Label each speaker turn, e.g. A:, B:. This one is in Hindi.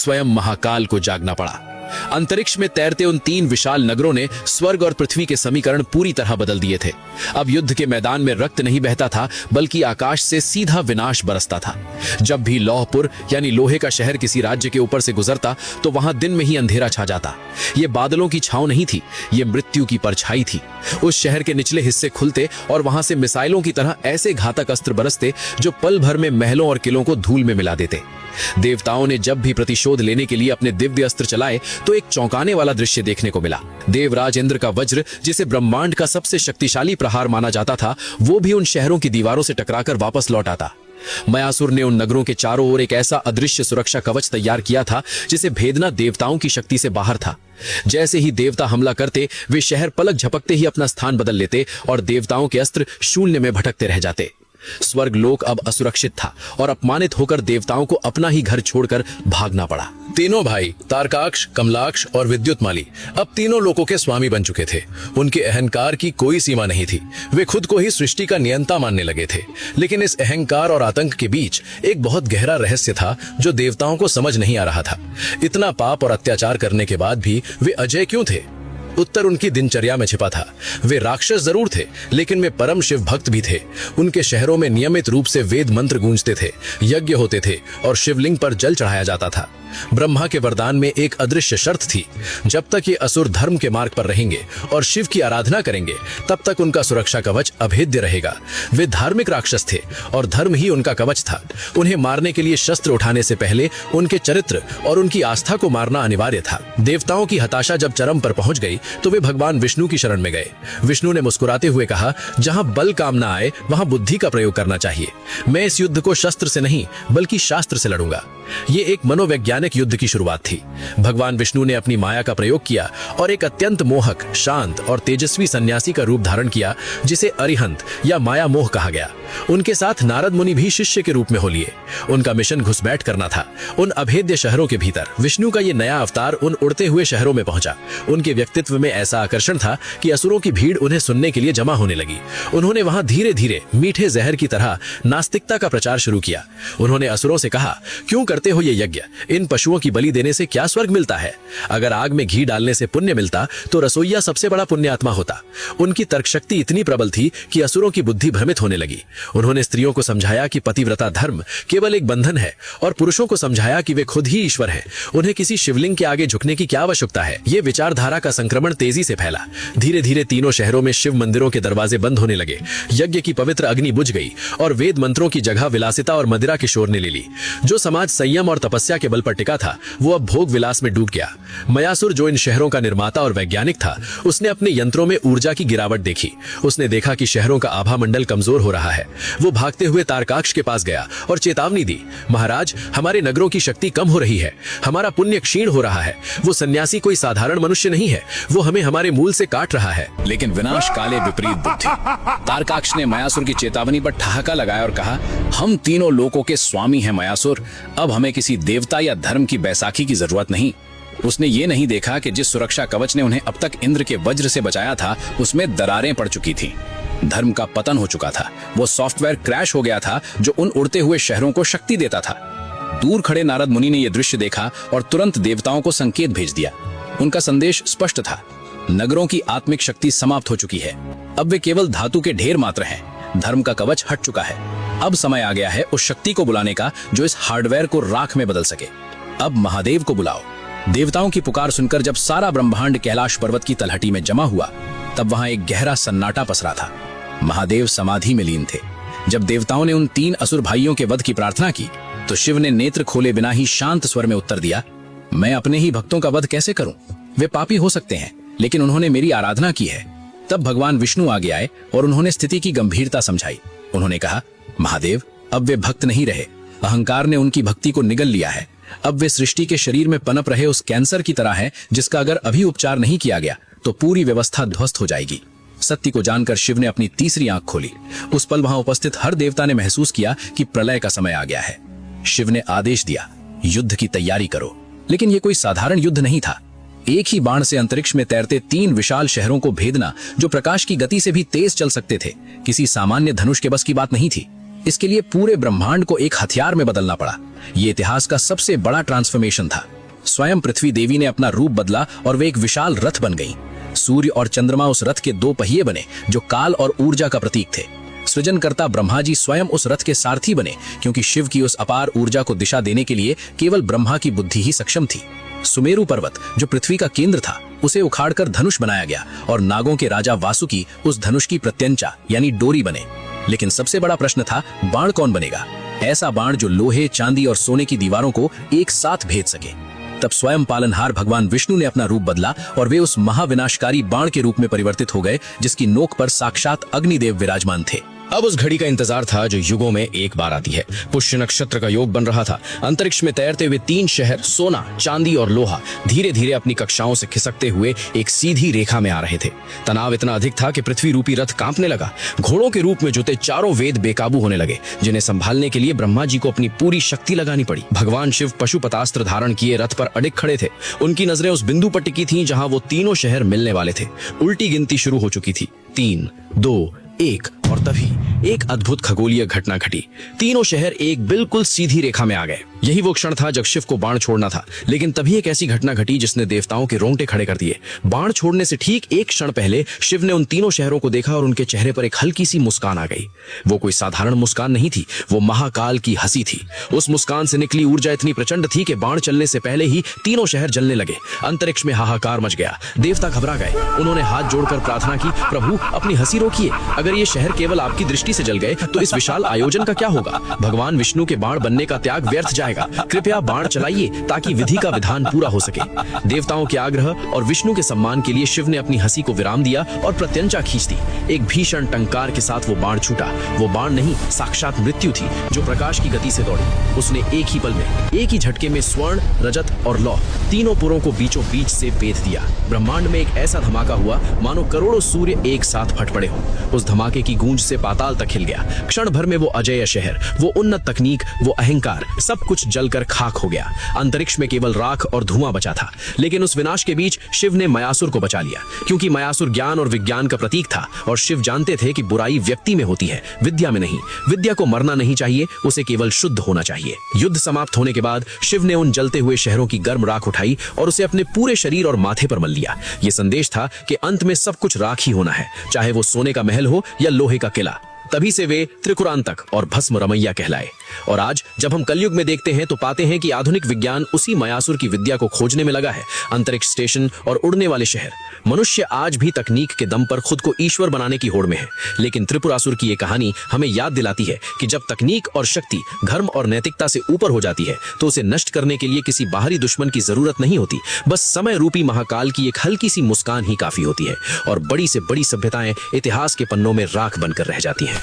A: स्वयं महाकाल को जागना पड़ा। अंतरिक्ष में तैरते उन 3 विशाल नगरों ने स्वर्ग और पृथ्वी के समीकरण पूरी तरह बदल दिए थे। अब युद्ध के मैदान में रक्त नहीं बहता था, बल्कि आकाश से सीधा विनाश बरसता था। जब भी लौहपुर यानी लोहे का शहर किसी राज्य के ऊपर से गुजरता तो वहां दिन में ही अंधेरा छा जाता। ये बादलों की छांव नहीं थी, ये मृत्यु की परछाई थी। उस शहर के निचले हिस्से खुलते और वहां से मिसाइलों की तरह ऐसे घातक अस्त्र बरसते जो पल भर में महलों और किलों को धूल में मिला देते। देवताओं ने जब भी प्रतिशोध लेने के लिए अपने दिव्य अस्त्र चलाए तो एक चौंकाने वाला दृश्य देखने को मिला। देवराज इंद्र का वज्र, जिसे ब्रह्मांड का सबसे शक्तिशाली प्रहार माना जाता था, वो भी उन शहरों की दीवारों से टकराकर वापस लौट आता। मयासुर ने उन नगरों के चारों ओर एक ऐसा अदृश्य सुरक्षा कवच तैयार किया था जिसे भेदना देवताओं की शक्ति से बाहर था। जैसे ही देवता हमला करते, वे शहर पलक झपकते ही अपना स्थान बदल लेते और देवताओं के अस्त्र शून्य में भटकते रह जाते। स्वर्ग लोक अब असुरक्षित था और अपमानित होकर देवताओं को अपना ही घर छोड़कर भागना पड़ा।
B: तीनों भाई तारकाक्ष, कमलाक्ष और विद्युतमाली अब तीनों लोकों के स्वामी बन चुके थे। उनके अहंकार की कोई सीमा नहीं थी। वे खुद को ही सृष्टि का नियंता मानने लगे थे। लेकिन इस अहंकार और आतंक के बीच एक बहुत गहरा रहस्य था जो देवताओं को समझ नहीं आ रहा था। इतना पाप और अत्याचार करने के बाद भी वे अजय क्यों थे? उत्तर उनकी दिनचर्या में छिपा था। वे राक्षस जरूर थे, लेकिन वे परम शिव भक्त भी थे। उनके शहरों में नियमित रूप से वेद मंत्र गूंजते थे, यज्ञ होते थे और शिवलिंग पर जल चढ़ाया जाता था। ब्रह्मा के वरदान में एक अदृश्य शर्त थी, जब तक ये असुर धर्म के मार्ग पर रहेंगे और शिव की आराधना करेंगे, तब तक उनका सुरक्षा कवच अभेद्य रहेगा। वे धार्मिक राक्षस थे और धर्म ही उनका कवच था। उन्हें मारने के लिए शस्त्र उठाने से पहले उनके चरित्र और उनकी आस्था को मारना अनिवार्य था। देवताओं की हताशा जब चरम पर पहुंच गई तो वे भगवान विष्णु की शरण में गए। विष्णु ने मुस्कुराते हुए कहा, जहां बल काम ना आए वहां बुद्धि का प्रयोग करना चाहिए। मैं इस युद्ध को शस्त्र से नहीं बल्कि शास्त्र से लड़ूंगा। ये एक मनोवैज्ञानिक युद्ध की शुरुआत थी। भगवान विष्णु ने अपनी माया का प्रयोग किया और एक अत्यंत मोहक, शांत और तेजस्वी सन्यासी का रूप धारण किया, जिसे अरिहंत या माया मोह कहा गया। उनके साथ नारद मुनि भी शिष्य के रूप में हो लिए। उनका मिशन घुसपैठ करना था उन अभेद्य शहरों के भीतर। विष्णु का ये नया अवतार उन उड़ते हुए शहरों में पहुंचा। उनके व्यक्तित्व में ऐसा आकर्षण था कि असुरों की भीड़ उन्हें सुनने के लिए जमा होने लगी। उन्होंने वहां धीरे धीरे मीठे जहर की तरह नास्तिकता का प्रचार शुरू किया। उन्होंने असुरों से कहा, क्यों करते हो ये यज्ञ? इन पशुओं की बलि देने से क्या स्वर्ग मिलता है? अगर आग में घी डालने से पुण्य मिलता तो रसोइया सबसे बड़ा पुण्यात्मा होता। उनकी तर्कशक्ति इतनी प्रबल थी कि असुरों की बुद्धि भ्रमित होने लगी। उन्होंने स्त्रियों को समझाया कि पतिव्रता धर्म केवल एक बंधन है और पुरुषों को समझाया कि वे खुद ही ईश्वर हैं। उन्हें किसी शिवलिंग के आगे झुकने की क्या आवश्यकता है? ये विचारधारा का संक्रमण तेजी से फैला। धीरे धीरे तीनों शहरों में शिव मंदिरों के दरवाजे बंद होने लगे। यज्ञ की पवित्र अग्नि बुझ गई और वेद मंत्रों की जगह विलासिता और मदिरा के शोर ने ले ली। जो समाज संयम और तपस्या के बल पर टिका था, वो अब भोग विलास में डूब गया। मयासुर, जो इन शहरों का निर्माता और वैज्ञानिक था, उसने अपने यंत्रों में ऊर्जा की गिरावट देखी। उसने देखा कि शहरों का आभा मंडल कमजोर हो रहा है। वो भागते हुए तारकाक्ष के पास गया और चेतावनी दी, महाराज, हमारे नगरों की शक्ति कम हो रही है, हमारा पुण्य क्षीण हो रहा है। वो सन्यासी कोई साधारण मनुष्य नहीं है, वो हमें हमारे मूल से काट रहा है।
A: लेकिन विनाश काले विपरीत बुद्धि। तारकाक्ष ने मयासुर की चेतावनी पर ठहाका लगाया और कहा, हम तीनों लोकों के स्वामी हैं मयासुर, अब हमें किसी देवता या धर्म की बैसाखी की जरूरत नहीं। उसने ये नहीं देखा कि जिस सुरक्षा कवच ने उन्हें अब तक इंद्र के वज्र से बचाया था, उसमें दरारें पड़ चुकी थीं। धर्म का पतन हो चुका था। वो सॉफ्टवेयर क्रैश हो गया था जो उन उड़ते हुए शहरों को शक्ति देता था। दूर खड़े नारद मुनि ने यह दृश्य देखा और तुरंत देवताओं को संकेत भेज दिया। उनका संदेश स्पष्ट था, नगरों की आत्मिक शक्ति समाप्त हो चुकी है। अब वे केवल धातु के ढेर मात्र हैं। धर्म का कवच हट चुका है। अब समय आ गया है उस शक्ति को बुलाने का जो इस हार्डवेयर को राख में बदल सके। अब महादेव को बुलाओ। देवताओं की पुकार सुनकर जब सारा ब्रह्मांड कैलाश पर्वत की तलहटी में जमा हुआ, तब वहां एक गहरा सन्नाटा पसरा था। महादेव समाधि में लीन थे। जब देवताओं ने उन 3 असुर भाइयों के वध की प्रार्थना की, तो शिव ने नेत्र खोले बिना ही शांत स्वर में उत्तर दिया, मैं अपने ही भक्तों का वध कैसे करूं? वे पापी हो सकते हैं, लेकिन उन्होंने मेरी आराधना की है। तब भगवान विष्णु आगे आए और उन्होंने स्थिति की गंभीरता समझाई। उन्होंने कहा, महादेव, अब वे भक्त नहीं रहे। अहंकार ने उनकी भक्ति को निगल लिया है। अब वे सृष्टि के शरीर में पनप रहे उस कैंसर की तरह हैं, जिसका अगर अभी उपचार नहीं किया गया तो पूरी व्यवस्था ध्वस्त हो जाएगी। सत्य को जानकर शिव ने अपनी तीसरी आंख खोली। उस पल वहां उपस्थित हर देवता ने महसूस किया कि प्रलय का समय आ गया है। शिव ने आदेश दिया, युद्ध की तैयारी करो। लेकिन यह कोई साधारण युद्ध नहीं था। एक ही बाण से अंतरिक्ष में तैरते 3 विशाल शहरों को भेदना, जो प्रकाश की गति से भी तेज चल सकते थे, किसी सामान्य धनुष के बस की बात नहीं थी। इसके लिए पूरे ब्रह्मांड को एक हथियार में बदलना पड़ा। यह इतिहास का सबसे बड़ा ट्रांसफॉर्मेशन था। स्वयं पृथ्वी देवी ने अपना रूप बदला और वे एक विशाल रथ बन गई। सूर्य और चंद्रमा उस रथ के दो पहिए बने जो काल और ऊर्जा का प्रतीक थे। सृजनकर्ता ब्रह्मा जी स्वयं उस रथ के सारथी बने, क्योंकि शिव की उस अपार ऊर्जा को दिशा देने के लिए केवल ब्रह्मा की बुद्धि ही सक्षम थी। सुमेरु पर्वत जो पृथ्वी का केंद्र था, उसे उखाड़कर धनुष बनाया गया और नागों के राजा वासुकी उस धनुष की प्रत्यंचा यानी डोरी बने। लेकिन सबसे बड़ा प्रश्न था, बाण कौन बनेगा? ऐसा बाण जो लोहे, चांदी और सोने की दीवारों को एक साथ भेद सके। तब स्वयं पालनहार भगवान विष्णु ने अपना रूप बदला और वे उस महाविनाशकारी बाण के रूप में परिवर्तित हो गए, जिसकी नोक पर साक्षात अग्निदेव विराजमान थे।
C: अब उस घड़ी का इंतजार था जो युगों में एक बार आती है। पुष्य नक्षत्र का योग बन रहा था। अंतरिक्ष में तैरते हुए 3 शहर सोना, चांदी और लोहा धीरे धीरे अपनी कक्षाओं से खिसकते हुए एक सीधी रेखा में आ रहे थे। तनाव इतना अधिक था कि पृथ्वी रूपी रथ कांपने लगा। घोड़ों के रूप में जुटे चारों वेद बेकाबू होने लगे, जिन्हें संभालने के लिए ब्रह्मा जी को अपनी पूरी शक्ति लगानी पड़ी। भगवान शिव पशुपतास्त्र धारण किए रथ पर अडिग खड़े थे। उनकी नजरें उस बिंदु पर टिकी थीं जहां वो तीनों शहर मिलने वाले थे। उल्टी गिनती शुरू हो चुकी थी। 3, 2, 1 और तभी एक अद्भुत खगोलीय घटना घटी। तीनों शहर एक बिल्कुल सीधी रेखा में आ गए। यही वो क्षण था जब शिव को बाण छोड़ना था, लेकिन तभी एक ऐसी घटना घटी जिसने देवताओं के रोंगटे खड़े कर दिए। बाण छोड़ने से ठीक एक क्षण पहले शिव ने उन तीनों शहरों को देखा और उनके चेहरे पर एक हल्की सी मुस्कान आ गई। वो कोई साधारण मुस्कान नहीं थी, वो महाकाल की हंसी थी। उस मुस्कान से निकली ऊर्जा इतनी प्रचंड थी कि बाण चलने से पहले ही तीनों शहर जलने लगे। अंतरिक्ष में हाहाकार मच गया। देवता घबरा गए। उन्होंने हाथ जोड़कर प्रार्थना की, प्रभु अपनी हंसी रोकिए। अगर ये शहर केवल आपकी दृष्टि से जल गए तो इस विशाल आयोजन का क्या होगा? भगवान विष्णु के बाण बनने का त्याग व्यर्थ जाएगा। कृपया बाण चलाइए ताकि विधि का विधान पूरा हो सके। देवताओं के आग्रह और विष्णु के सम्मान के लिए शिव ने अपनी हंसी को विराम दिया और प्रत्यंचा खींच दी। एक भीषण टंकार के साथ वो बाण छूटा। वो बाण नहीं, साक्षात मृत्यु थी जो प्रकाश की गति से दौड़ी। उसने एक ही पल में, एक ही झटके में स्वर्ण, रजत और लौह तीनों पुरों को बीचों बीच से बेध दिया। ब्रह्मांड में एक ऐसा धमाका हुआ मानो करोड़ों सूर्य एक साथ फट पड़े हों। उस धमाके की गूंज से पाताल तक हिल गया। क्षण भर में वो अजेय शहर, वो उन्नत तकनीक, वो अहंकार, सब कुछ जलकर खाक हो गया। अंतरिक्ष में केवल राख और धुआं बचा था। लेकिन उस विनाश के बीच शिव ने मयासुर को बचा लिया, क्योंकि मयासुर ज्ञान और विज्ञान का प्रतीक था और शिव जानते थे कि बुराई व्यक्ति में होती है, विद्या में नहीं। विद्या को मरना नहीं चाहिए, उसे केवल शुद्ध होना चाहिए। युद्ध समाप्त होने के बाद शिव ने उन जलते हुए शहरों की गर्म राख उठाई और उसे अपने पूरे शरीर और माथे पर मल लिया। यह संदेश था कि अंत में सब कुछ राख ही होना है, चाहे वो सोने का महल हो या लोहे का किला। तभी से वे त्रिकुरांतक और भस्म रमैया कहलाए। और आज जब हम कलयुग में देखते हैं तो पाते हैं कि आधुनिक विज्ञान उसी मयासुर की विद्या को खोजने में लगा है। अंतरिक्ष स्टेशन और उड़ने वाले शहर। मनुष्य आज भी तकनीक के दम पर खुद को ईश्वर बनाने की होड़ में है। लेकिन त्रिपुरासुर की ये कहानी हमें याद दिलाती है कि जब तकनीक और शक्ति धर्म और नैतिकता से ऊपर हो जाती है तो उसे नष्ट करने के लिए किसी बाहरी दुश्मन की जरूरत नहीं होती। बस समय रूपी महाकाल की एक हल्की सी मुस्कान ही काफी होती है और बड़ी से बड़ी सभ्यताएं इतिहास के पन्नों में राख बनकर रह जाती हैं।